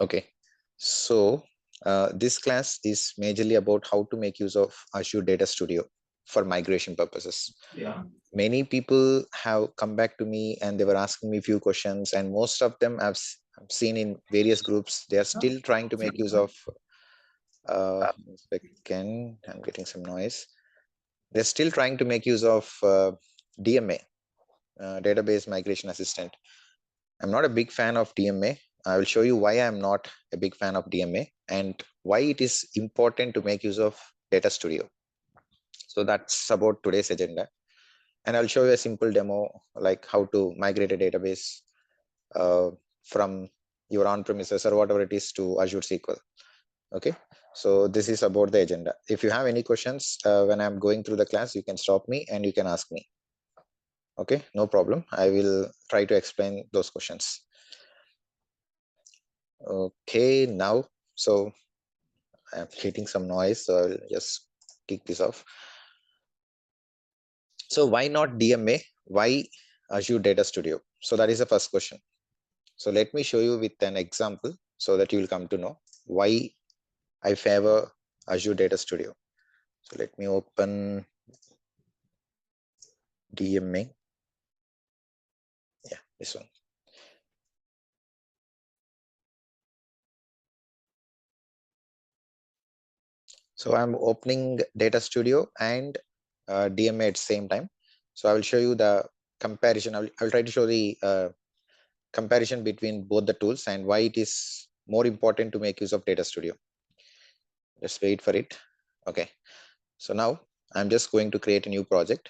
Okay, so this class is majorly about how to make use of Azure Data Studio for migration purposes. Yeah. Many people have come back to me and they were asking me a few questions, and most of them I've seen in various groups. They are still trying to make use of. 1 second, I'm getting some noise. They're still trying to make use of DMA, Database Migration Assistant. I'm not a big fan of DMA. I will show you why I'm not a big fan of DMA and why it is important to make use of Data Studio. So that's about today's agenda. And I'll show you a simple demo, like how to migrate a database from your on-premises or whatever it is to Azure SQL. Okay, so this is about the agenda. If you have any questions when I'm going through the class, you can stop me and you can ask me. Okay, no problem. I will try to explain those questions. Okay, now, so I'm getting some noise, so I'll just kick this off. So why not DMA? Why Azure Data Studio? So that is the first question. So let me show you with an example so that you will come to know why I favor Azure Data Studio. So let me open DMA. Yeah, this one. So I'm opening Data Studio and DMA at the same time. So I will show you the comparison. I'll try to show the comparison between both the tools and why it is more important to make use of Data Studio. Just wait for it. Okay. So now I'm just going to create a new project.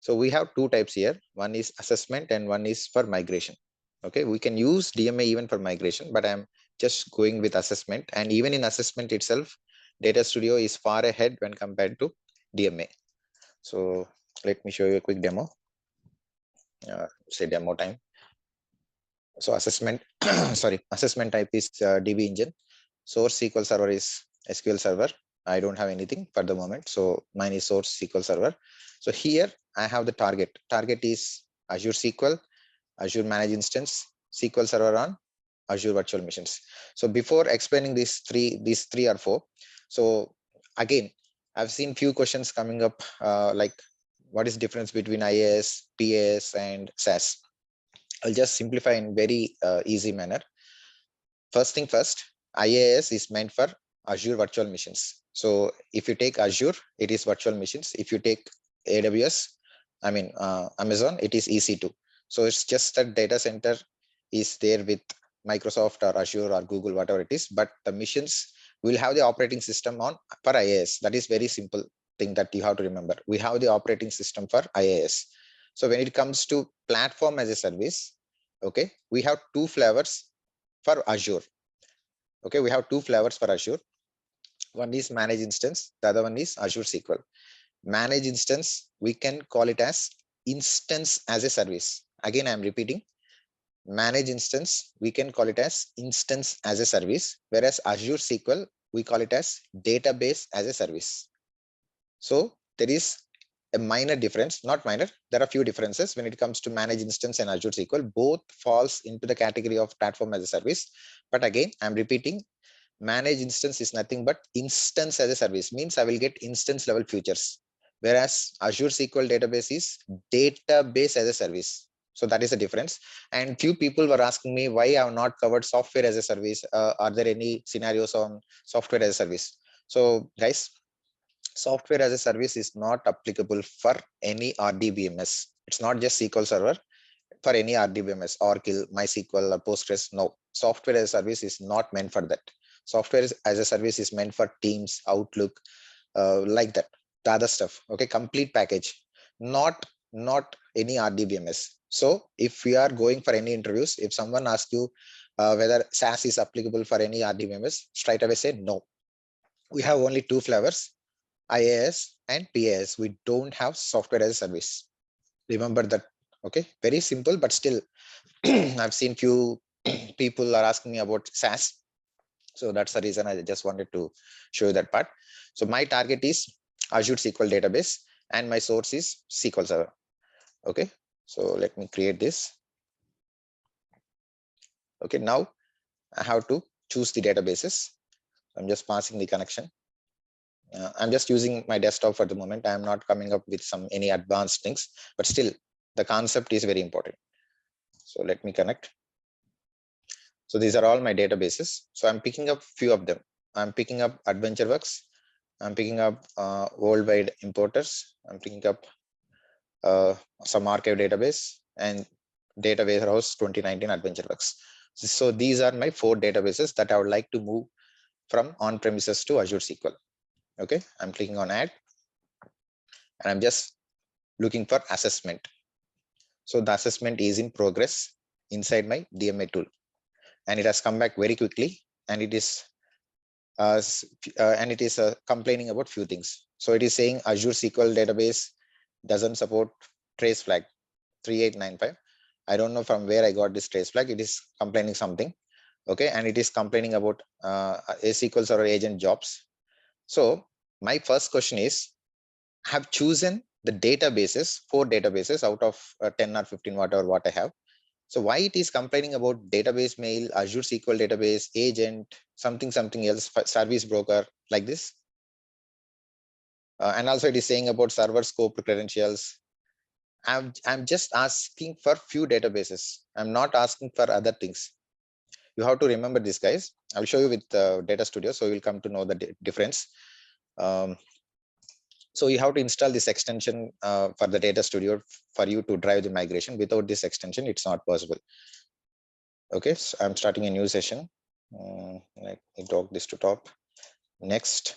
So we have two types here. One is assessment and one is for migration. Okay. We can use DMA even for migration, but I'm just going with assessment. And even in assessment itself, Data Studio is far ahead when compared to DMA. So let me show you a quick demo. Say demo time. So assessment, sorry, assessment type is DB engine. Source SQL Server is SQL Server. I don't have anything for the moment. So mine is source SQL Server. So here I have the target. Target is Azure SQL, Azure Managed Instance, SQL Server on Azure Virtual Machines. So before explaining these three or four, so again, I've seen few questions coming up like what is difference between IAAS, PAAS, and SAS. I'll just simplify in very easy manner. First thing first, IAAS is meant for Azure Virtual Machines. So if you take Azure, it is virtual machines. If you take AWS, I mean Amazon, it is EC2. So it's just that data center is there with Microsoft or Azure or Google, whatever it is, but the machines will have the operating system on for IAAS. That is very simple thing that you have to remember. We have the operating system for IAAS. So when it comes to platform as a service, okay, we have two flavors for Azure. Okay, we have two flavors for Azure. One is managed instance, the other one is Azure SQL. Managed instance, we can call it as instance as a service. Again, I'm repeating, managed instance, we can call it as instance as a service, whereas Azure SQL, we call it as database as a service. So there is a minor difference, not minor, there are few differences when it comes to managed instance and Azure SQL. Both falls into the category of platform as a service. But again, I'm repeating, managed instance is nothing but instance as a service, means I will get instance level features, whereas Azure SQL database is database as a service. So that is the difference. And few people were asking me why I have not covered software as a service. Are there any scenarios on software as a service? So guys, software as a service is not applicable for any RDBMS. It's not just SQL Server. For any RDBMS, Oracle, MySQL, or Postgres, no. Software as a service is not meant for that. Software as a service is meant for Teams, Outlook, like that. The other stuff, okay, complete package, not any RDBMS. So if we are going for any interviews, if someone asks you whether SAS is applicable for any RDBMS, straight away say no. We have only two flavors, IAAS and PAAS. We don't have software as a service. Remember that. Okay, very simple, but still I've seen few people are asking me about SAS. So that's the reason I just wanted to show you that part. So my target is Azure SQL database and my source is SQL Server. Okay, so let me create this. Okay, now I have to choose the databases. I'm just passing the connection. I'm just using my desktop for the moment. I'm not coming up with any advanced things, but still the concept is very important. So let me connect. So these are all my databases. So I'm picking up few of them. I'm picking up AdventureWorks. I'm picking up worldwide importers. I'm picking up some archive database and data warehouse 2019 AdventureWorks. So these are my 4 databases that I would like to move from on-premises to Azure SQL. Okay, I'm clicking on add and I'm just looking for assessment. So the assessment is in progress inside my DMA tool and it has come back very quickly and it is complaining about few things. So it is saying Azure SQL database doesn't support trace flag 3895. I don't know from where I got this trace flag. It is complaining something. Okay, and it is complaining about a SQL Server agent jobs. So my first question is, I have chosen the databases, 4 databases out of 10 or 15, whatever what I have. So why it is complaining about database mail, Azure SQL database, agent, something else, service broker, like this? And also it is saying about server scope credentials. I'm just asking for few databases. I'm not asking for other things. You have to remember this, guys. I'll show you with Data Studio, so you'll come to know the difference. So you have to install this extension for the Data Studio for you to drive the migration. Without this extension, it's not possible. Okay, so I'm starting a new session. Let me drag this to top. Next,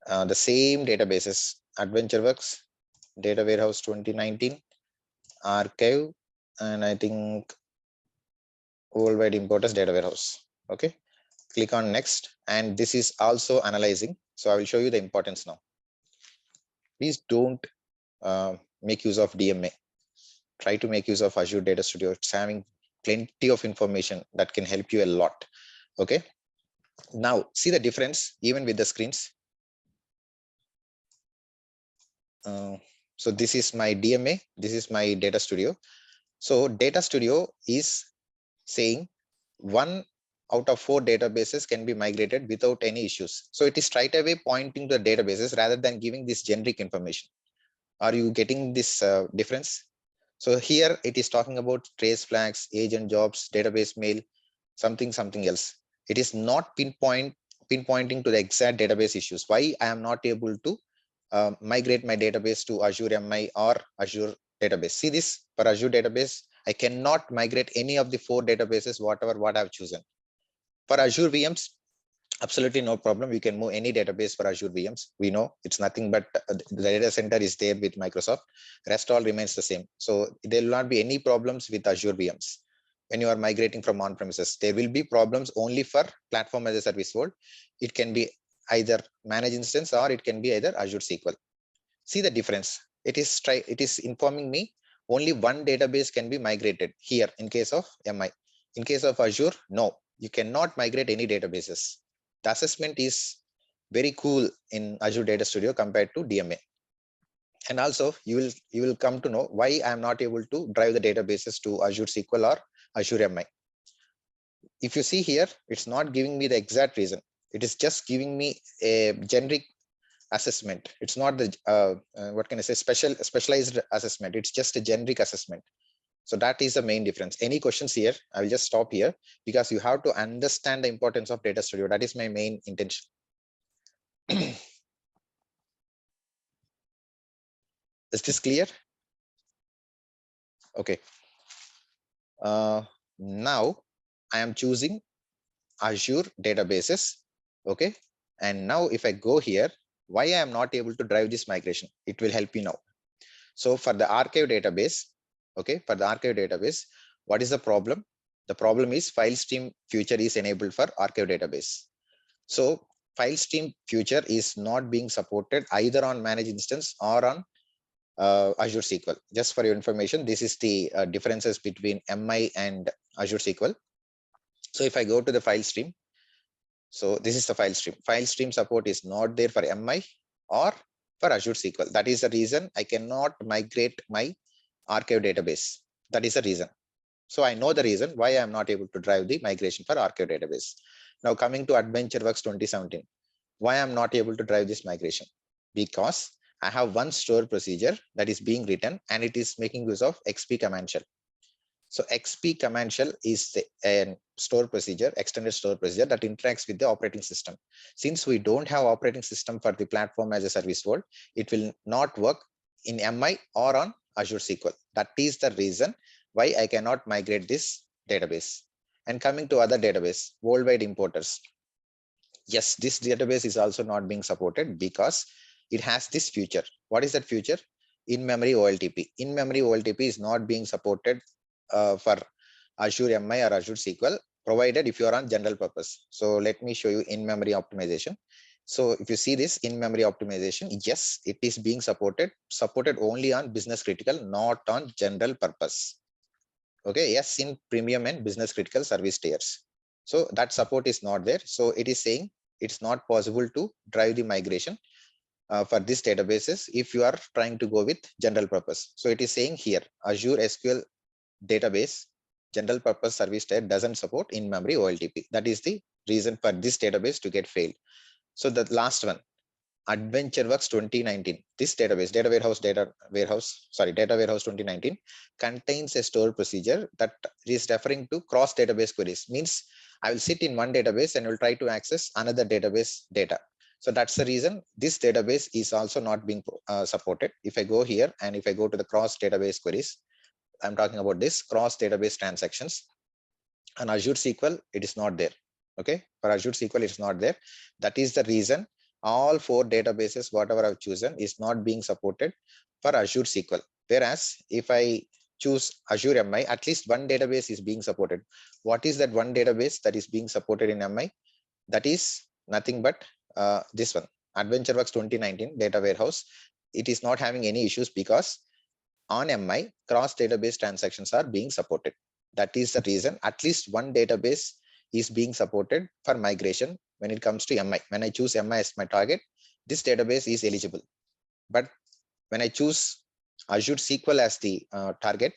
the same databases: AdventureWorks, Data Warehouse 2019, Archive, and I think Worldwide Importers Data Warehouse. Okay, click on next, and this is also analyzing. So I will show you the importance now. Please don't make use of DMA. Try to make use of Azure Data Studio. It's having plenty of information that can help you a lot. Okay, now see the difference even with the screens. So this is my DMA, this is my Data Studio. So Data Studio is saying 1 out of 4 databases can be migrated without any issues. So it is straight away pointing to the databases rather than giving this generic information. Are you getting this difference? So here it is talking about trace flags, agent jobs, database mail, something else. It is not pinpointing to the exact database issues. Why I am not able to migrate my database to Azure MI or Azure database. See this, for Azure database, I cannot migrate any of the 4 databases, whatever what I've chosen. For Azure VMs, absolutely no problem. You can move any database for Azure VMs. We know it's nothing but the data center is there with Microsoft. Rest all remains the same. So there will not be any problems with Azure VMs when you are migrating from on-premises. There will be problems only for platform as a service world. It can be either managed instance or it can be either Azure SQL. See the difference. It is informing me only one database can be migrated here in case of MI. In case of Azure, no, you cannot migrate any databases. The assessment is very cool in Azure Data Studio compared to DMA. And also you will come to know why I am not able to drive the databases to Azure SQL or Azure MI. If you see here, it's not giving me the exact reason. It is just giving me a generic assessment. It's not the what can I say, specialized assessment. It's just a generic assessment. So that is the main difference. Any questions here? I will just stop here because you have to understand the importance of Data Studio. That is my main intention. Is this clear? Okay. Now I am choosing Azure databases. Okay. And now if I go here, why I am not able to drive this migration? It will help you now. So for the archive database, okay, for the archive database, what is the problem? The problem is file stream future is enabled for archive database. So file stream future is not being supported either on managed instance or on Azure SQL. Just for your information, this is the differences between MI and Azure SQL. So if I go to the file stream, so this is the file stream. File stream support is not there for MI or for Azure SQL. That is the reason I cannot migrate my archive database. That is the reason. So I know the reason why I'm not able to drive the migration for archive database. Now coming to AdventureWorks 2017, why I'm not able to drive this migration? Because I have one store procedure that is being written and it is making use of XP command shell. So XP command shell is a store procedure, extended store procedure that interacts with the operating system. Since we don't have operating system for the platform as a service world, it will not work in MI or on Azure SQL. That is the reason why I cannot migrate this database. And coming to other database, worldwide importers. Yes, this database is also not being supported because it has this feature. What is that feature? In-memory OLTP. In-memory OLTP is not being supported for Azure MI or Azure SQL, provided if you are on general purpose. So let me show you in-memory optimization. So if you see this in-memory optimization, yes, it is being supported only on business critical, not on general purpose. Okay, yes, in premium and business critical service tiers. So that support is not there. So it is saying it's not possible to drive the migration for these databases if you are trying to go with general purpose. So it is saying here Azure SQL database general purpose service tier doesn't support in-memory OLTP. That is the reason for this database to get failed. So the last one, AdventureWorks 2019. This database, data warehouse 2019 contains a store procedure that is referring to cross database queries. Means I will sit in one database and will try to access another database data. So that's the reason this database is also not being supported. If I go here and if I go to the cross database queries, I'm talking about this cross database transactions. On Azure SQL, it is not there. Okay, for Azure SQL, it's not there. That is the reason all four databases, whatever I've chosen, is not being supported for Azure SQL. Whereas if I choose Azure MI, at least one database is being supported. What is that one database that is being supported in MI? That is nothing but this one, AdventureWorks 2019 data warehouse. It is not having any issues because on MI, cross database transactions are being supported. That is the reason at least one database is being supported for migration when it comes to MI. When I choose MI as my target, this database is eligible. But when I choose Azure SQL as the target,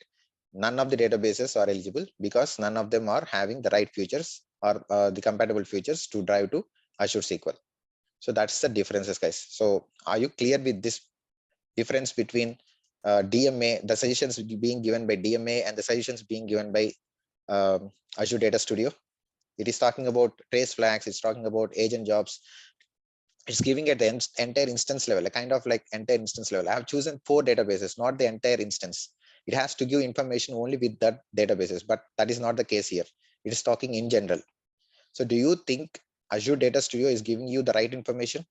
none of the databases are eligible because none of them are having the right features or the compatible features to drive to Azure SQL. So that's the differences, guys. So are you clear with this difference between DMA, the suggestions being given by DMA and the suggestions being given by Azure Data Studio? It is talking about trace flags, it's talking about agent jobs. It's giving at the entire instance level, a kind of like entire instance level. I have chosen 4 databases, not the entire instance. It has to give information only with that databases, but that is not the case here. It is talking in general. So do you think Azure Data Studio is giving you the right information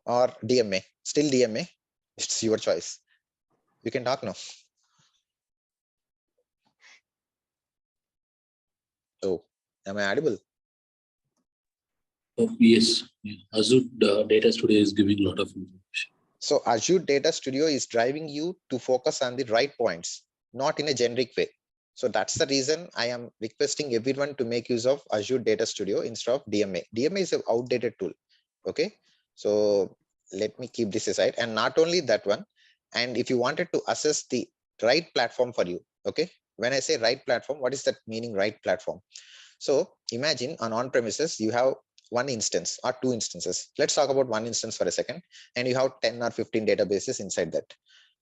or DMA? Still DMA? It's your choice. You can talk now. So am I audible? Yes, Azure Data Studio is giving a lot of information. So Azure Data Studio is driving you to focus on the right points, not in a generic way. So that's the reason I am requesting everyone to make use of Azure Data Studio instead of DMA. DMA is an outdated tool. Okay, so let me keep this aside. And not only that one, and if you wanted to assess the right platform for you, okay, when I say right platform, what is that meaning, right platform? So imagine on premises, you have one instance or 2 instances. Let's talk about one instance for a second. And you have 10 or 15 databases inside that.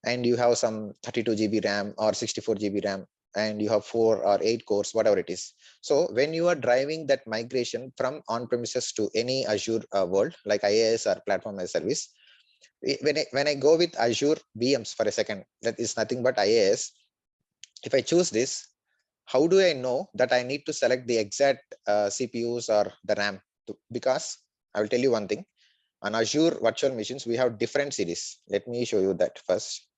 And you have some 32 GB RAM or 64 GB RAM, and you have 4 or 8 cores, whatever it is. So when you are driving that migration from on-premises to any Azure world, like IAAS or platform as a service, when I go with Azure VMs for a second, that is nothing but IAAS. If I choose this, how do I know that I need to select the exact CPUs or the RAM? Because I will tell you one thing. On Azure virtual machines, we have different series. Let me show you that first.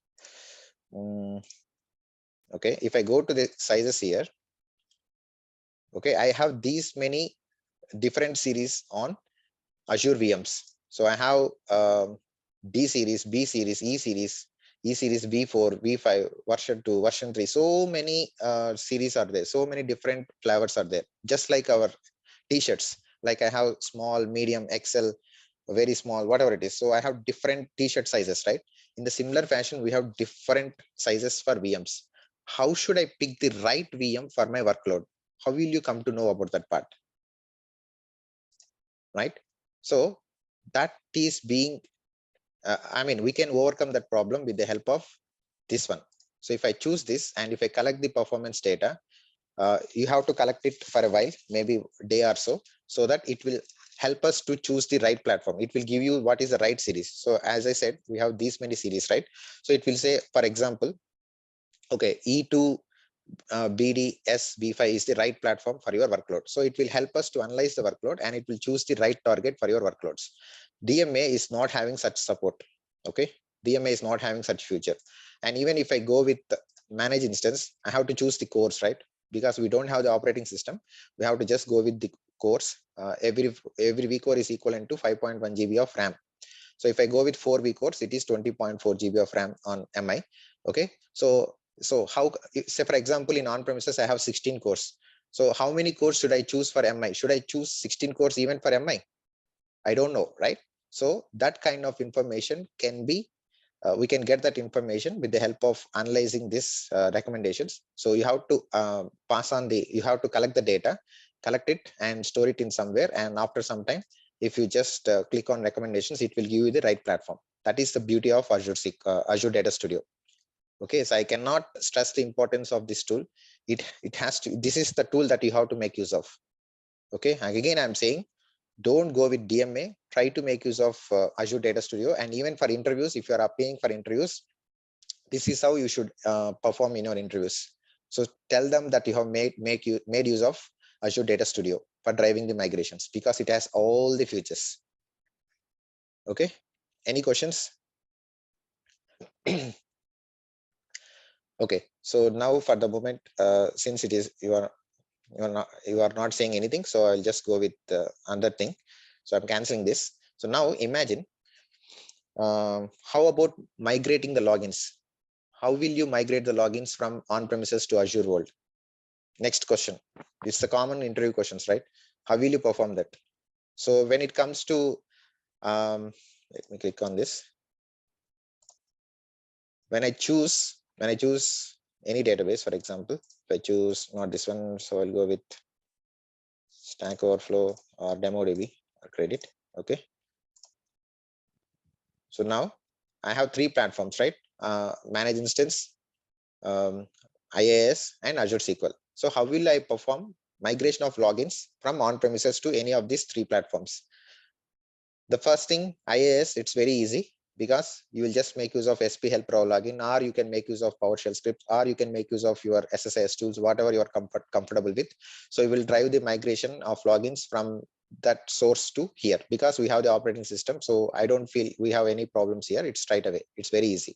Okay, if I go to the sizes here, okay, I have these many different series on Azure VMs. So I have D series, B series, E series, E series, V4, V5, version 2, version 3. So many series are there. So many different flavors are there. Just like our t-shirts, like I have small, medium, XL, very small, whatever it is. So I have different t-shirt sizes, right? In the similar fashion, we have different sizes for VMs. how should I pick the right VM for my workload? How will you come to know about that part? Right? So that is being, I mean, we can overcome that problem with the help of this one. So if I choose this and if I collect the performance data, you have to collect it for a while, maybe a day or so that it will help us to choose the right platform. It will give you what is the right series. So as I said, we have these many series, right? So it will say, for example, okay, E2 BDS V5 is the right platform for your workload. So it will help us to analyze the workload and it will choose the right target for your workloads. DMA is not having such support. Okay, DMA is not having such feature. And even if I go with manage instance, I have to choose the cores, right? Because we don't have the operating system, we have to just go with the cores. Every vCore is equivalent to 5.1 GB of RAM. So if I go with 4 vCores, it is 20.4 GB of RAM on MI. Okay, so how, say for example, in on-premises, I have 16 cores. So how many cores should I choose for MI? Should I choose 16 cores even for MI? I don't know, right? So that kind of information can be, we can get that information with the help of analyzing these recommendations. So you have to pass on you have to collect the data, collect it and store it in somewhere. And after some time, if you just click on recommendations, it will give you the right platform. That is the beauty of Azure Data Studio. Okay, so I cannot stress the importance of this tool. It has to, this is the tool that you have to make use of. Okay, and again, I'm saying, don't go with DMA, try to make use of Azure Data Studio. And even for interviews, if you're applying for interviews, this is how you should perform in your interviews. So tell them that you have made use of Azure Data Studio for driving the migrations, because it has all the features. Okay, any questions? Okay, so now for the moment, since it is you are not saying anything, so I'll just go with another thing. So I'm canceling this. So now imagine, how about migrating the logins? How will you migrate the logins from on-premises to Azure World? Next question. It's the common interview questions, right? How will you perform that? So when it comes to, let me click on this. When I choose any database, for example, if I choose not this one, so I'll go with Stack Overflow or DemoDB or Credit. Okay. So now I have 3 platforms, right? Manage instance, IAAS, and Azure SQL. So how will I perform migration of logins from on-premises to any of these 3 platforms? The first thing, IAAS, it's very easy, because you will just make use of SP Help Raw login, or you can make use of PowerShell scripts, or you can make use of your SSIS tools, whatever you are comfortable with. So you will drive the migration of logins from that source to here, because we have the operating system. So I don't feel we have any problems here. It's straight away. It's very easy.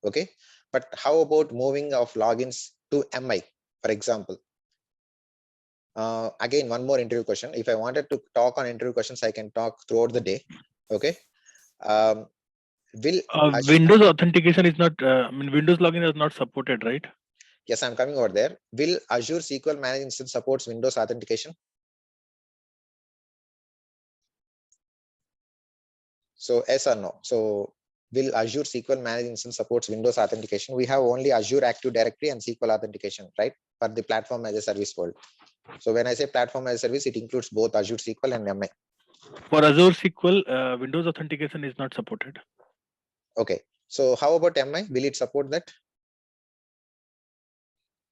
Okay. But how about moving of logins to MI, for example? Again, one more interview question. If I wanted to talk on interview questions, I can talk throughout the day. Okay. Will Windows authentication is not, Windows login is not supported, right? Yes, I'm coming over there. Will Azure SQL Managed Instance supports Windows authentication? So yes or no? So will Azure SQL Managed Instance supports Windows authentication? We have only Azure Active Directory and SQL authentication, right? For the platform as a service world. So when I say platform as a service, it includes both Azure SQL and MI. For Azure SQL, Windows authentication is not supported. Okay. So how about MI? Will it support that?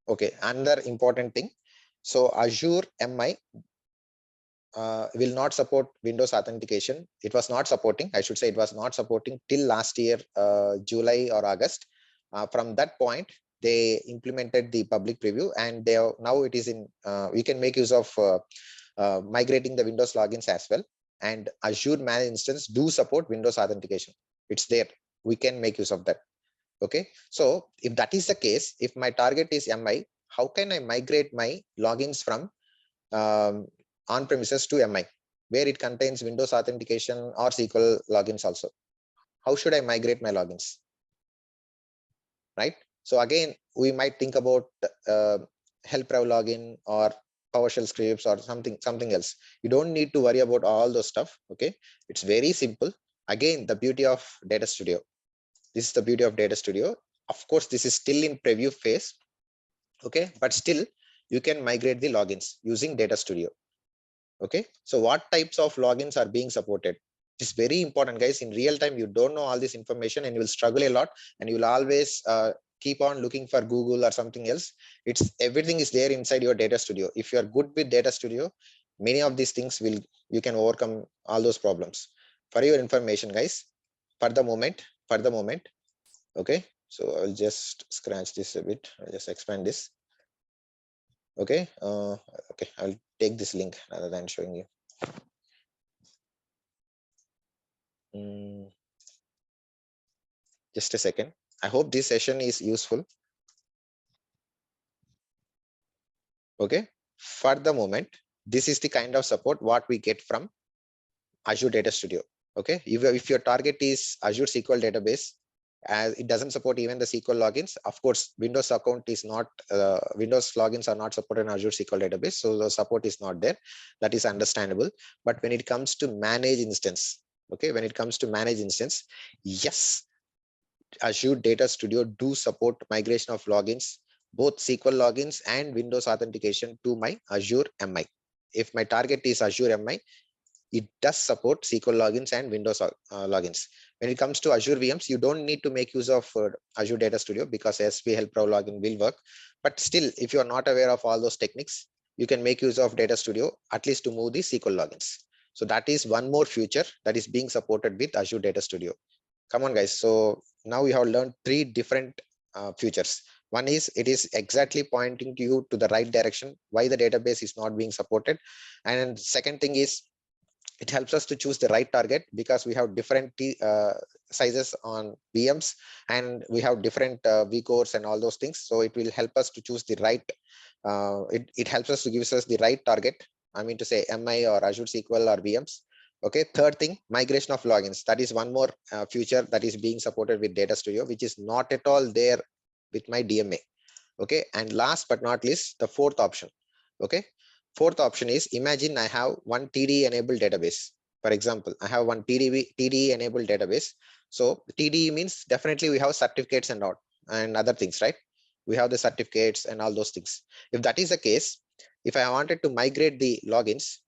Okay. Another important thing. So Azure MI will not support Windows authentication. It was not supporting, I should say, it was not supporting till last year, July or August. From that point, they implemented the public preview, and they now it is in, we can make use of migrating the Windows logins as well. And Azure Managed Instance do support Windows authentication. It's there. We can make use of that. Okay. So if that is the case, if my target is MI, how can I migrate my logins from on-premises to MI, where it contains Windows authentication or SQL logins also? How should I migrate my logins? Right. So again, we might think about help Raw login or PowerShell scripts or something else. You don't need to worry about all those stuff. Okay. It's very simple. Again, the beauty of Data Studio. This is the beauty of Data Studio. Of course, this is still in preview phase. Okay, but still you can migrate the logins using Data Studio. Okay, so what types of logins are being supported? It's very important, guys. In real time, you don't know all this information and you will struggle a lot, and you will always keep on looking for Google or something else. It's everything is there inside your Data Studio. If you are good with Data Studio, many of these things will, you can overcome all those problems. For your information, guys, for the moment, okay, so I'll just scratch this a bit. I'll just expand this. Okay, okay, I'll take this link rather than showing you. Just a second. I hope this session is useful. Okay, for the moment, this is the kind of support what we get from Azure Data Studio. Okay, if your target is Azure SQL database, as it doesn't support even the SQL logins, of course, Windows account is not, Windows logins are not supported in Azure SQL database, so the support is not there. That is understandable. But when it comes to manage instance, okay, when it comes to manage instance, yes, Azure Data Studio do support migration of logins, both SQL logins and Windows authentication to my Azure MI. If my target is Azure MI, it does support SQL logins and Windows logins. When it comes to Azure VMs, you don't need to make use of Azure Data Studio because SP Help Pro login will work. But still, if you are not aware of all those techniques, you can make use of Data Studio at least to move the SQL logins. So that is one more feature that is being supported with Azure Data Studio. Come on, guys. So now we have learned three different features. One is it is exactly pointing to you to the right direction, why the database is not being supported. And second thing is it helps us to choose the right target because we have different sizes on VMs and we have different vCores and all those things. So it will help us to choose the right, it helps us to give us the right target. I mean to say MI or Azure SQL or VMs. Okay, third thing, migration of logins. That is one more feature that is being supported with Data Studio, which is not at all there with my DMA. Okay, and last but not least, the fourth option. Okay, fourth option is imagine I have one TDE enabled database. For example, I have one TDE enabled database. So TDE means definitely we have certificates and all and other things, right? We have the certificates and all those things. If that is the case, if I wanted to migrate the logins,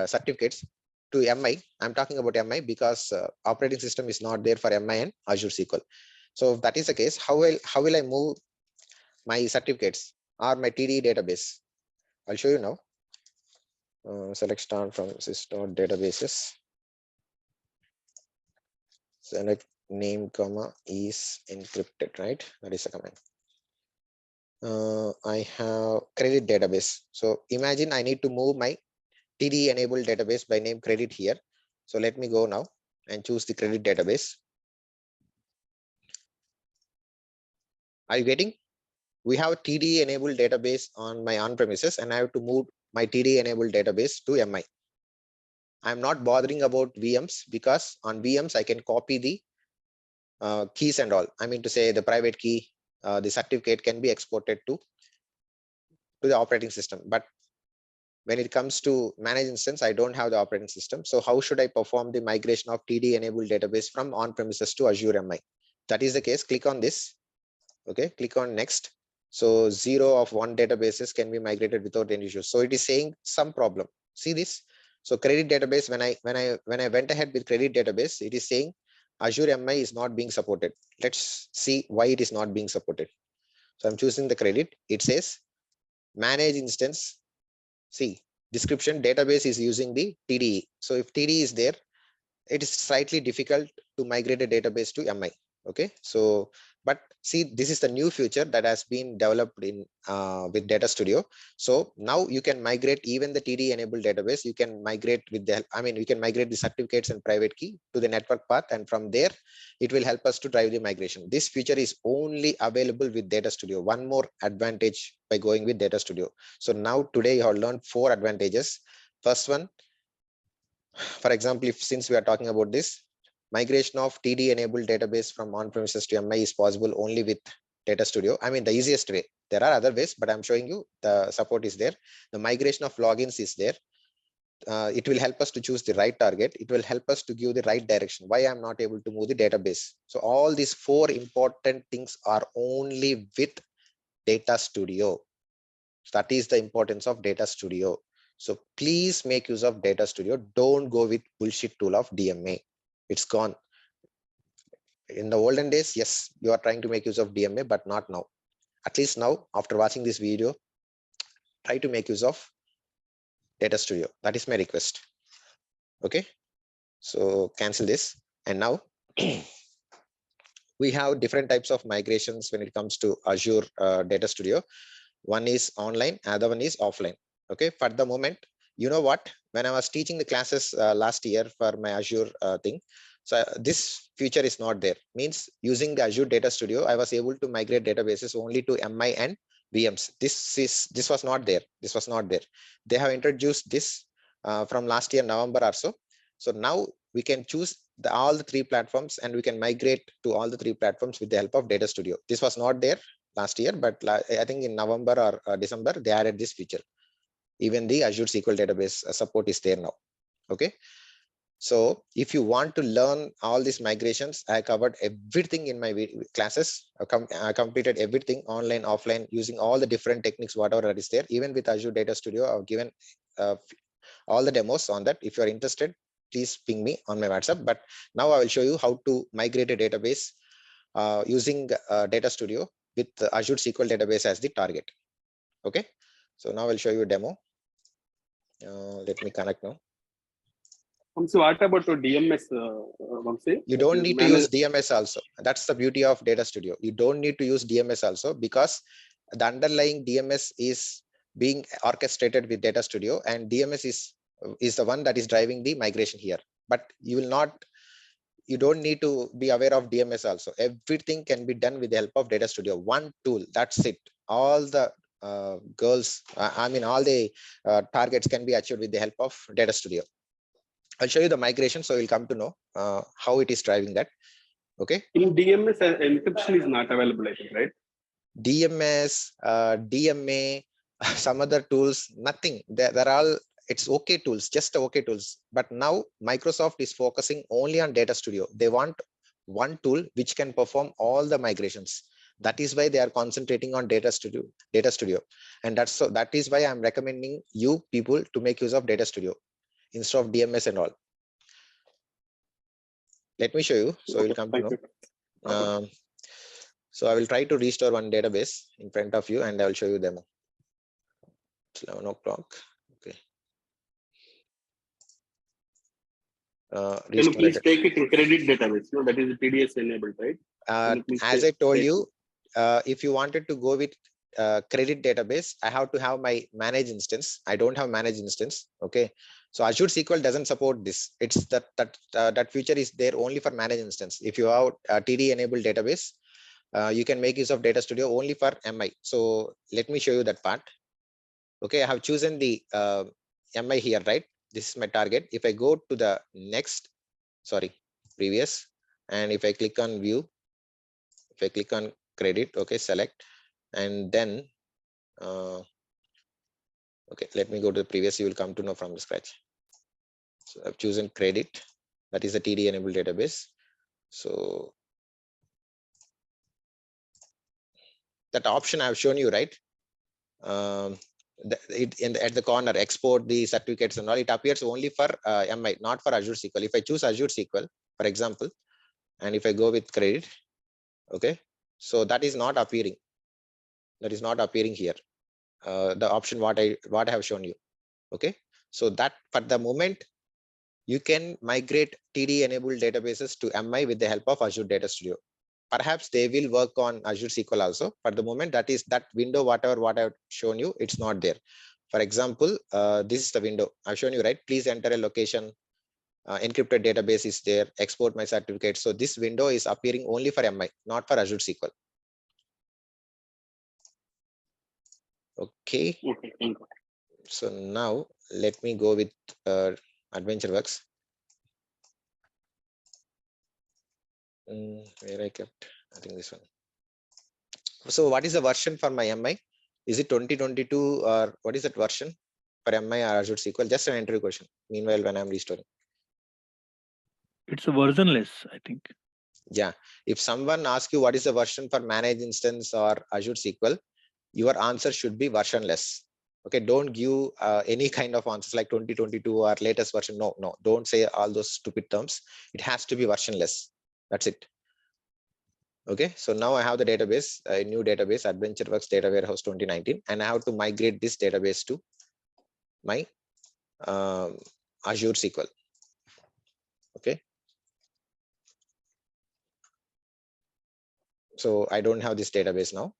certificates to MI, I'm talking about MI because operating system is not there for MI and Azure SQL. So if that is the case, how will I move my certificates or my TDE database? I'll show you now. Select start from system databases. Select name comma is encrypted, right? That is a command. I have credit database. So imagine I need to move my TDE enabled database by name credit here. So let me go now and choose the credit database. Are you getting? We have a TDE enabled database on my on-premises and I have to move my TDE enabled database to MI. I'm not bothering about VMs because on VMs I can copy the keys and all. I mean to say the private key, the certificate can be exported to the operating system. But when it comes to managed instance, I don't have the operating system. So how should I perform the migration of TDE enabled database from on-premises to Azure MI? That is the case. Click on this. Okay, click on next. So 0 of 1 databases can be migrated without any issues. So it is saying some problem. See this? So credit database, when I went ahead with credit database, it is saying Azure MI is not being supported. Let's see why it is not being supported. So I'm choosing the credit. It says manage instance. See, description database is using the TDE. So if TDE is there, it is slightly difficult to migrate a database to MI. Okay, so but see, this is the new feature that has been developed in with Data Studio. So now you can migrate even the TDE enabled database. You can migrate with the, I mean, we can migrate the certificates and private key to the network path, and from there it will help us to drive the migration. This feature is only available with Data Studio. One more advantage by going with Data Studio. So now today you have learned 4 advantages. First one, for example, if since we are talking about this, migration of TD enabled database from on-premises to MI is possible only with Data Studio. I mean, the easiest way. There are other ways, but I'm showing you the support is there. The migration of logins is there. It will help us to choose the right target. It will help us to give the right direction. Why I'm not able to move the database. So all these 4 important things are only with Data Studio. That is the importance of Data Studio. So please make use of Data Studio. Don't go with bullshit tool of DMA. It's gone. In the olden days, yes, you are trying to make use of DMA, but not now. At least now, after watching this video, try to make use of Data Studio. That is my request. Okay, so cancel this. And now we have different types of migrations when it comes to Azure Data Studio. One is online, other one is offline. Okay, for the moment, you know what? When I was teaching the classes last year for my Azure thing, so this feature is not there. Means using the Azure Data Studio, I was able to migrate databases only to MI and VMs. This was not there. This was not there. They have introduced this from last year November or so. So now we can choose all the three platforms and we can migrate to all the three platforms with the help of Data Studio. This was not there last year, but I think in November or December they added this feature. Even the Azure SQL database support is there now. Okay, so if you want to learn all these migrations, I covered everything in my classes. I completed everything online, offline, using all the different techniques, whatever is there. Even with Azure Data Studio, I've given all the demos on that. If you're interested, please ping me on my WhatsApp. But now I will show you how to migrate a database using Data Studio with Azure SQL database as the target. Okay, so now I'll show you a demo. Let me connect now. So what about the DMS? You don't need to use DMS also. That's the beauty of Data Studio. You don't need to use DMS also because the underlying DMS is being orchestrated with Data Studio, and DMS is the one that is driving the migration here. But you don't need to be aware of DMS also. Everything can be done with the help of Data Studio. One tool, that's it. All the goals, all the targets can be achieved with the help of Data Studio. I'll show you the migration, so you'll come to know how it is driving that. Okay. In DMS, encryption is not available, I think, right? DMS, DMA, some other tools, nothing. They're all, it's okay tools, just okay tools. But now Microsoft is focusing only on Data Studio. They want one tool which can perform all the migrations. That is why they are concentrating on Data Studio. And that is why I'm recommending you people to make use of Data Studio instead of DMS and all. Let me show you. So you'll come to know. So I will try to restore one database in front of you and I will show you demo. It's 11 o'clock. Okay. Can you please take it in credit database? No, that is TDS enabled, right? As I told you, if you wanted to go with credit database, I have to have my managed instance. I don't have managed instance. Okay. So Azure SQL doesn't support this. It's that feature is there only for managed instance. If you have a TDE enabled database, you can make use of Data Studio only for MI. So let me show you that part. Okay, I have chosen the MI here, right? This is my target. If I go to the next, previous, and if I click on view, if I click on credit, okay, select, and then, okay, let me go to the previous, you will come to know from the scratch. So I've chosen credit, that is the TDE enabled database. So that option I've shown you, right? At the corner, export the certificates and all, it appears only for MI, not for Azure SQL. If I choose Azure SQL, for example, and if I go with credit, okay, so that is not appearing. That is not appearing here. The option what I have shown you. Okay, so that for the moment, you can migrate TDE enabled databases to MI with the help of Azure Data Studio. Perhaps they will work on Azure SQL also. For the moment, that is that window, what I've shown you, it's not there. For example, this is the window I've shown you, right? Please enter a location. Encrypted database is there. Export my certificate. So this window is appearing only for MI, not for Azure SQL. Okay. So now let me go with AdventureWorks. Where I kept, I think this one. So what is the version for my MI? Is it 2022 or what is that version for MI or Azure SQL? Just an entry question. Meanwhile, when I'm restoring. It's a versionless, I think. Yeah. If someone asks you what is the version for managed instance or Azure SQL, your answer should be versionless. Okay, don't give any kind of answers like 2022 or latest version. No, don't say all those stupid terms. It has to be versionless. That's it. Okay, so now I have the database, a new database, AdventureWorks Data Warehouse 2019, and I have to migrate this database to my Azure SQL. Okay, so I don't have this database now.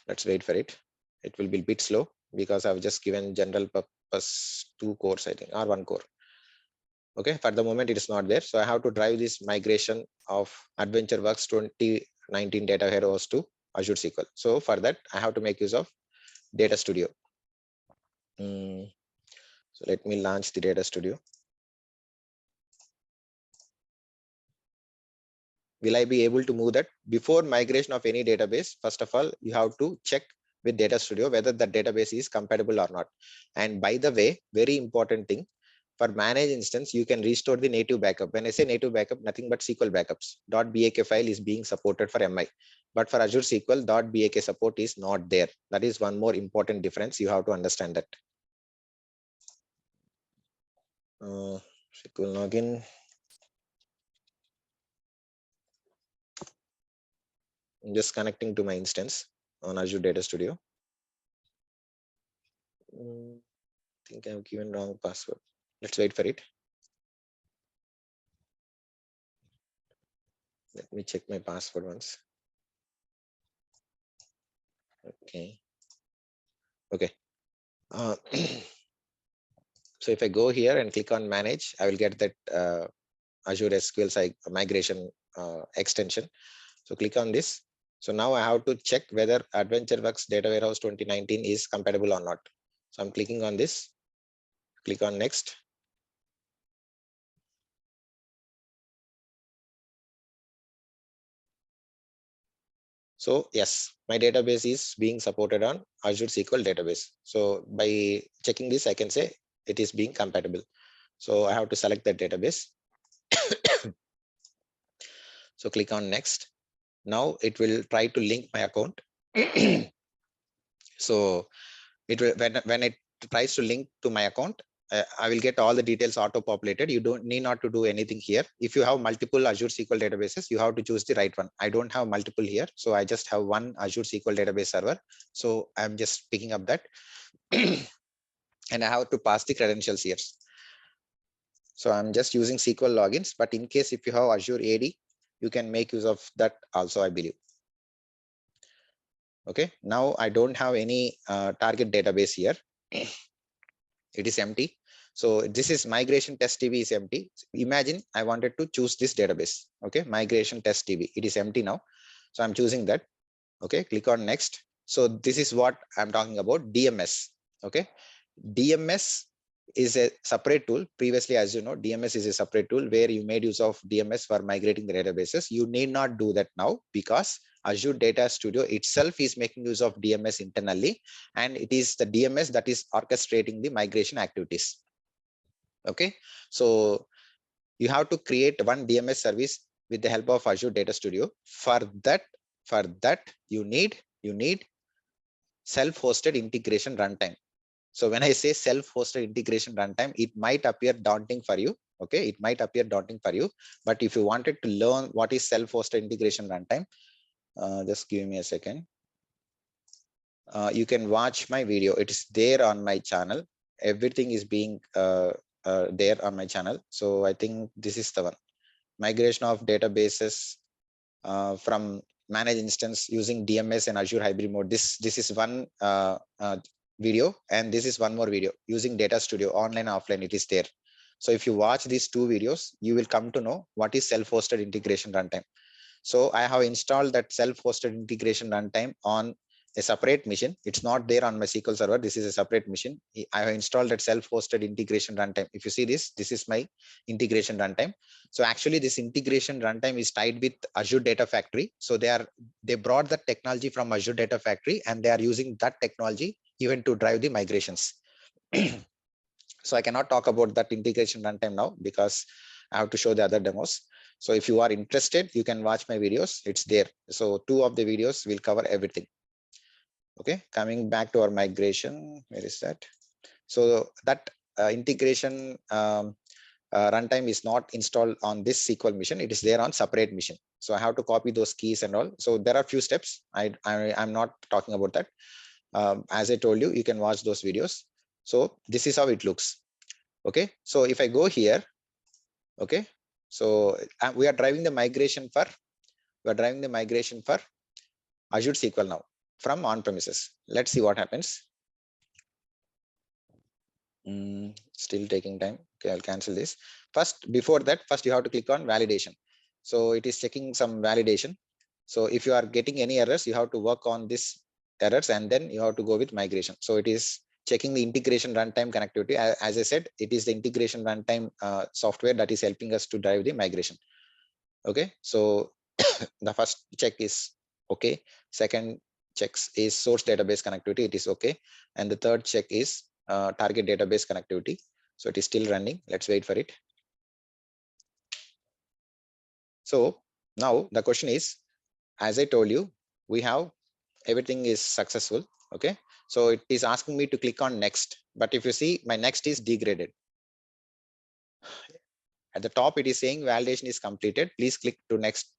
Let's wait for it. It will be a bit slow because I've just given general purpose 2 cores, I think, or 1 core. Okay, for the moment it is not there. So I have to drive this migration of AdventureWorks 2019 data warehouse to Azure SQL. So for that, I have to make use of Data Studio. So let me launch the Data Studio. Will I be able to move that? Before migration of any database, first of all, you have to check with Data Studio whether the database is compatible or not. And by the way, very important thing, for managed instance, you can restore the native backup. When I say native backup, nothing but SQL backups. .bak file is being supported for MI. But for Azure SQL, .bak support is not there. That is one more important difference. You have to understand that. SQL login. I'm just connecting to my instance on Azure Data Studio. I think I've given wrong password. Let's wait for it. Let me check my password once. Okay. So if I go here and click on manage, I will get that Azure SQL migration extension. So click on this. So now I have to check whether AdventureWorks Data Warehouse 2019 is compatible or not. So I'm clicking on this. Click on next. So yes, my database is being supported on Azure SQL database. So by checking this, I can say it is being compatible. So I have to select that database. So click on next. Now it will try to link my account. So it will, when it tries to link to my account, I will get all the details auto populated. You don't need not to do anything here. If you have multiple Azure SQL databases, you have to choose the right one. I don't have multiple here, so I just have one Azure SQL database server. So I'm just picking up that, and I have to pass the credentials here. So I'm just using SQL logins, but in case if you have Azure AD, you can make use of that also, I believe. Okay, now I don't have any target database here. It is empty. So this is migration test DB is empty. Imagine I wanted to choose this database. Okay, migration test DB. It is empty now. So I'm choosing that. Okay, click on next. So this is what I'm talking about, DMS. Okay, DMS is a separate tool. Previously, as you know, DMS is a separate tool where you made use of DMS for migrating the databases. You need not do that now because Azure Data Studio itself is making use of DMS internally, and it is the DMS that is orchestrating the migration activities. Okay, so you have to create one DMS service with the help of Azure Data Studio. For that you need self-hosted integration runtime. So when I say self-hosted integration runtime, it might appear daunting for you. Okay, it might appear daunting for you, but if you wanted to learn what is self-hosted integration runtime, just give me a second. You can watch my video. It is there on my channel. Everything is being there on my channel. So I think this is the one. Migration of databases from managed instance using DMS and Azure hybrid mode. This is one video, and this is one more video using Data Studio online and offline. It is there. So if you watch these two videos, you will come to know what is self-hosted integration runtime. So I have installed that self-hosted integration runtime on a separate machine. It's not there on my SQL server. This is a separate machine. I have installed that self-hosted integration runtime. If you see this is my integration runtime. So actually this integration runtime is tied with Azure Data Factory. So they brought that technology from Azure Data Factory, and they are using that technology even to drive the migrations. So I cannot talk about that integration runtime now because I have to show the other demos. So if you are interested, you can watch my videos. It's there. So 2 of the videos will cover everything. Okay, coming back to our migration, where is that? So that integration runtime is not installed on this SQL machine. It is there on separate machine. So I have to copy those keys and all. So there are few steps. I'm not talking about that. As I told you, you can watch those videos. So this is how it looks. Okay, so if I go here, okay, so we are driving the migration for Azure SQL now from on-premises. Let's see what happens. Still taking time. Okay, I'll cancel this. Before that, you have to click on validation. So it is checking some validation. So if you are getting any errors, you have to work on this errors and then you have to go with migration. So it is checking the integration runtime connectivity. As I said, it is the integration runtime software that is helping us to drive the migration. Okay, so the first check is okay. Second checks is source database connectivity. It is okay. And the third check is target database connectivity. So it is still running. Let's wait for it. So now the question is, as I told you, we have everything is successful. Okay, so it is asking me to click on next, but if you see, my next is degraded. At the top it is saying validation is completed, please click to next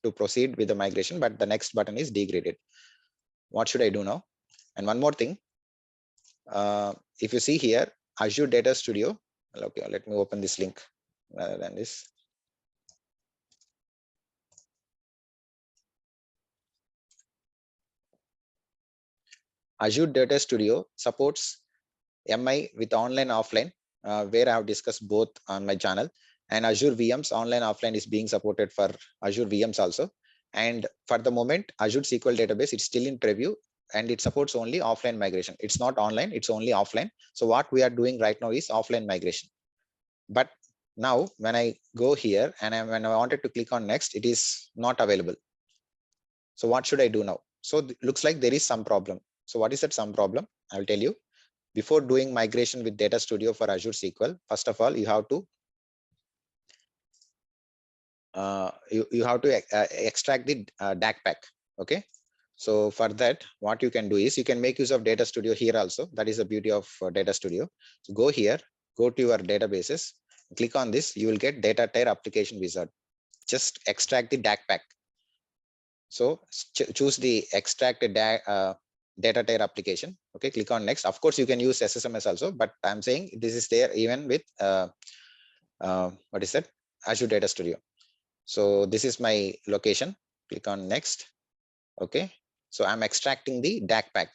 to proceed with the migration, but the next button is degraded. What should I do now? And one more thing, if you see here, Azure Data Studio, okay, let me open this link rather than this. Azure Data Studio supports MI with online offline, where I have discussed both on my channel, and Azure VMs online offline is being supported for Azure VMs also. And for the moment, Azure SQL database, it's still in preview and it supports only offline migration. It's not online, it's only offline. So what we are doing right now is offline migration. But now when I go here and when I wanted to click on next, it is not available. So what should I do now? So it looks like there is some problem. So what is that some problem? I will tell you. Before doing migration with Data Studio for Azure SQL, first of all, you have to extract the DAC pack. Okay, so for that, what you can do is you can make use of Data Studio here also. That is the beauty of Data Studio. So go here, go to your databases, click on this. You will get Data Tier Application Wizard. Just extract the DAC pack. So choose the extracted data tier application. Okay, click on next. Of course, you can use SSMS also, but I'm saying this is there even with what is that? Azure Data Studio. So this is my location. Click on next. Okay, so I'm extracting the DAC pack.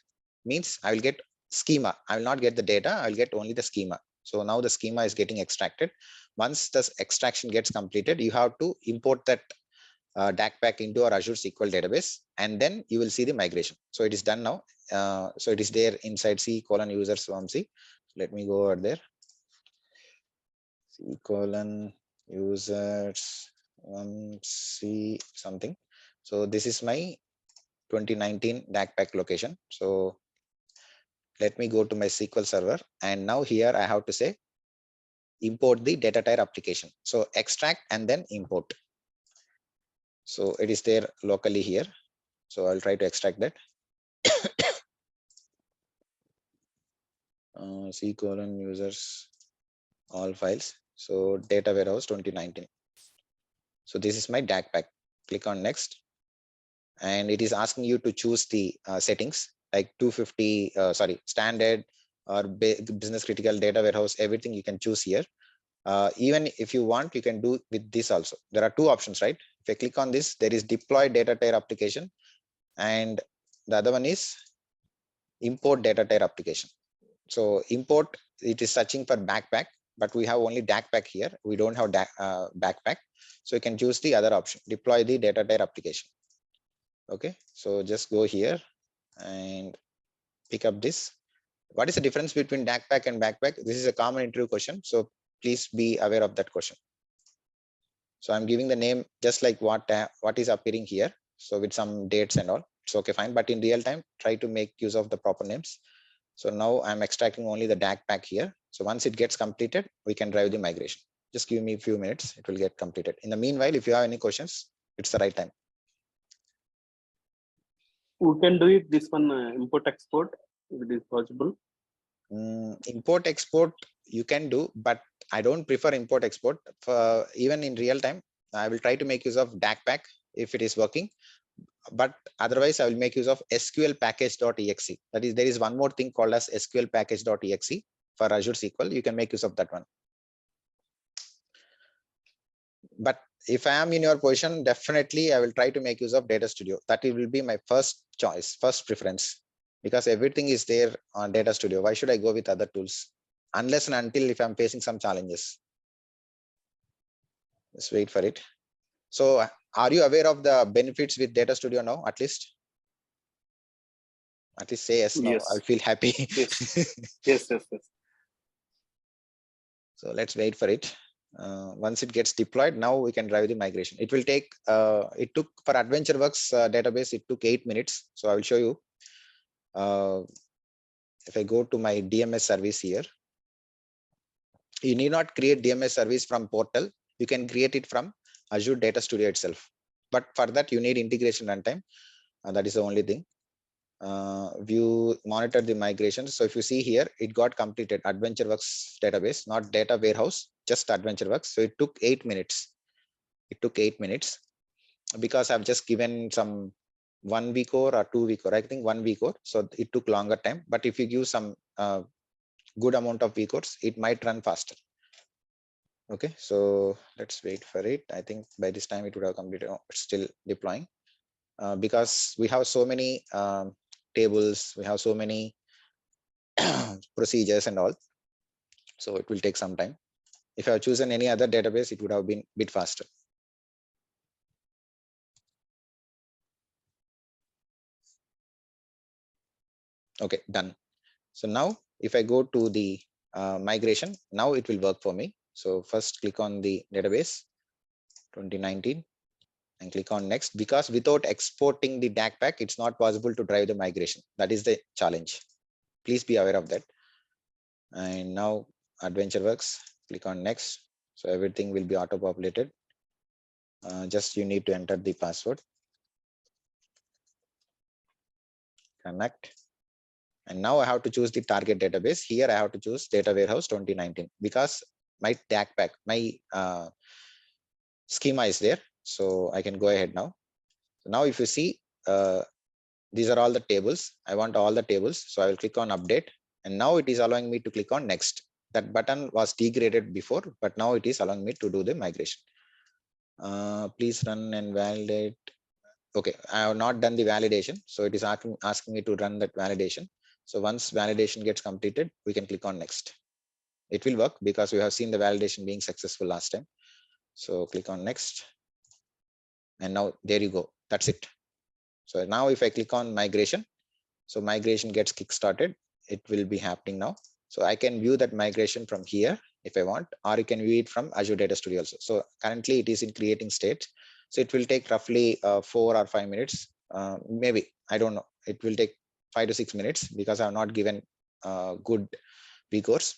Means I will get schema. I will not get the data. I will get only the schema. So now the schema is getting extracted. Once this extraction gets completed, you have to import that DAC pack into our Azure SQL database, and then you will see the migration. So it is done now. So it is there inside C:users swarm-C. Let me go over there. C:users C something. So this is my 2019 DAC pack location. So let me go to my SQL server, and now here I have to say import the data tier application. So extract and then import. So it is there locally here. So I'll try to extract that. C:users all files. So data warehouse 2019. So this is my DAC pack. Click on next, and it is asking you to choose the settings like 250 standard or business critical data warehouse. Everything you can choose here. Even if you want, you can do with this also. There are two options, right? If I click on this, there is deploy data tier application, and the other one is import data tier application. So import, it is searching for backpack, but we have only DAC pack here. We don't have backpack. So you can choose the other option, deploy the data tier application. Okay, so just go here and pick up this. What is the difference between DAC pack and backpack? This is a common interview question, so please be aware of that question. So I'm giving the name just like what is appearing here. So with some dates and all, it's okay, fine. But in real time, try to make use of the proper names. So now I'm extracting only the DAC pack here. So once it gets completed, we can drive the migration. Just give me a few minutes. It will get completed. In the meanwhile, if you have any questions, it's the right time. We can do it this one import export if it is possible. Import export you can do, but I don't prefer import export. For even in real time, I will try to make use of DAC pack if it is working. But otherwise, I will make use of SQL package.exe. That is, there is one more thing called as SQL package.exe for Azure SQL. You can make use of that one. But if I am in your position, definitely I will try to make use of Data Studio. That will be my first choice, first preference, because everything is there on Data Studio. Why should I go with other tools? Unless and until if I'm facing some challenges. Let's wait for it. So are you aware of the benefits with Data Studio now, at least? At least say yes, no, Yes. I'll feel happy. Yes. Yes. So let's wait for it. Once it gets deployed, now we can drive the migration. It will take, it took for AdventureWorks database, it took 8 minutes. So I will show you. If I go to my DMS service here, you need not create DMS service from portal. You can create it from Azure Data Studio itself. But for that, you need integration runtime. That is the only thing. View, monitor the migration. So if you see here, it got completed AdventureWorks database, not data warehouse, just AdventureWorks. So it took 8 minutes. It took 8 minutes because I've just given some 1 week or 2 week, or I think 1 week or so it took longer time. But if you give some good amount of vCores, it might run faster. Okay, so let's wait for it. I think by this time it would have completed. Oh, it's still deploying because we have so many tables, we have so many procedures and all. So it will take some time. If I have chosen any other database, it would have been a bit faster. Okay, done. So now if I go to the migration, now it will work for me. So first click on the database 2019 and click on next, because without exporting the DAC pack, it's not possible to drive the migration. That is the challenge. Please be aware of that. And now AdventureWorks, click on next. So everything will be auto populated. Just you need to enter the password. Connect. And now I have to choose the target database. Here I have to choose Data Warehouse 2019 because my DAC pack, my schema is there. So I can go ahead now. So now if you see, these are all the tables. I want all the tables. So I will click on update. And now it is allowing me to click on next. That button was degraded before, but now it is allowing me to do the migration. Please run and validate. Okay, I have not done the validation. So it is asking me to run that validation. So once validation gets completed, we can click on next. It will work because we have seen the validation being successful last time. So click on next. And now there you go. That's it. So now if I click on migration, so migration gets kickstarted. It will be happening now. So I can view that migration from here if I want, or you can view it from Azure Data Studio also. So currently it is in creating state. So it will take roughly 4 or 5 minutes. Maybe, I don't know. It will take 5 to 6 minutes because I have not given good vCores.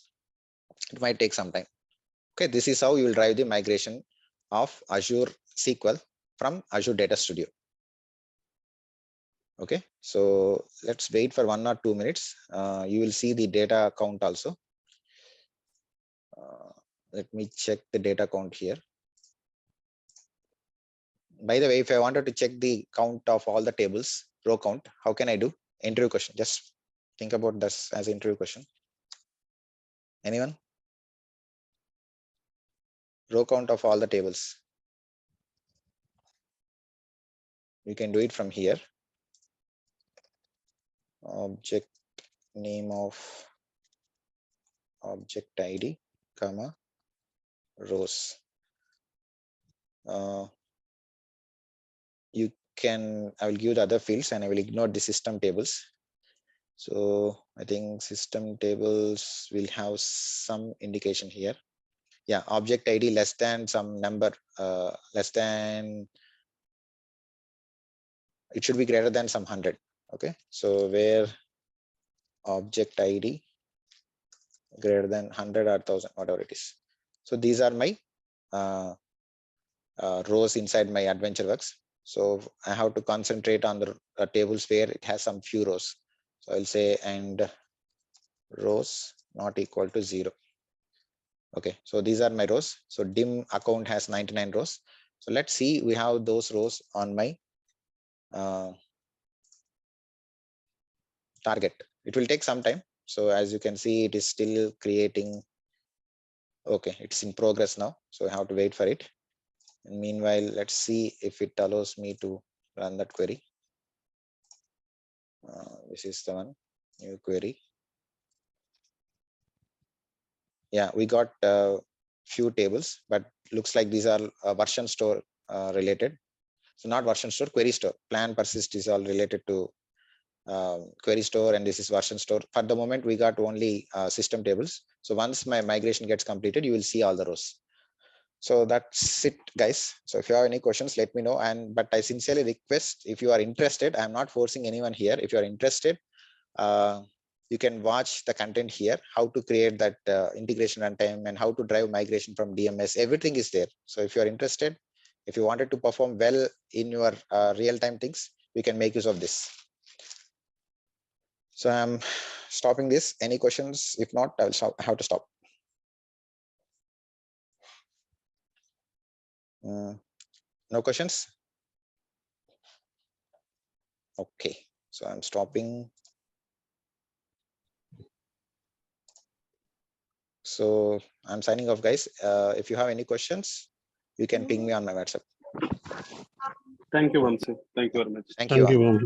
It might take some time. Okay, this is how you will drive the migration of Azure SQL from Azure Data Studio. Okay, so let's wait for 1 or 2 minutes. You will see the data count also. Let me check the data count here. By the way, if I wanted to check the count of all the tables, row count, how can I do? Interview question. Just think about this as an interview question. Anyone? Row count of all the tables. You can do it from here. Object name of object ID, comma, rows. You can, I will give the other fields and I will ignore the system tables. So I think system tables will have some indication here. Yeah, object ID less than some number, less than, it should be greater than some 100. Okay, so where object ID greater than 100 or 1000, whatever it is. So these are my rows inside my adventure works. So I have to concentrate on the tables where it has some few rows. So I'll say and rows not equal to 0. Okay, so these are my rows. So dim account has 99 rows. So let's see, we have those rows on my target. It will take some time. So as you can see, it is still creating. Okay, it's in progress now. So I have to wait for it. And meanwhile, let's see if it allows me to run that query. This is the one, new query. Yeah, we got few tables, but looks like these are version store related. So not version store, query store. Plan persist is all related to query store, and this is version store. For the moment, we got only system tables. So once my migration gets completed, you will see all the rows. So that's it, guys. So if you have any questions, let me know. But I sincerely request, if you are interested, I'm not forcing anyone here. If you are interested, you can watch the content here, how to create that integration runtime and how to drive migration from DMS. Everything is there. So if you are interested, if you wanted to perform well in your real-time things, we can make use of this. So I'm stopping this. Any questions? If not, I'll have to stop. No questions? Okay, so I'm stopping. So I'm signing off, guys. If you have any questions, you can ping me on my WhatsApp. Thank you, Vamsi. Thank you very much. Thank you all.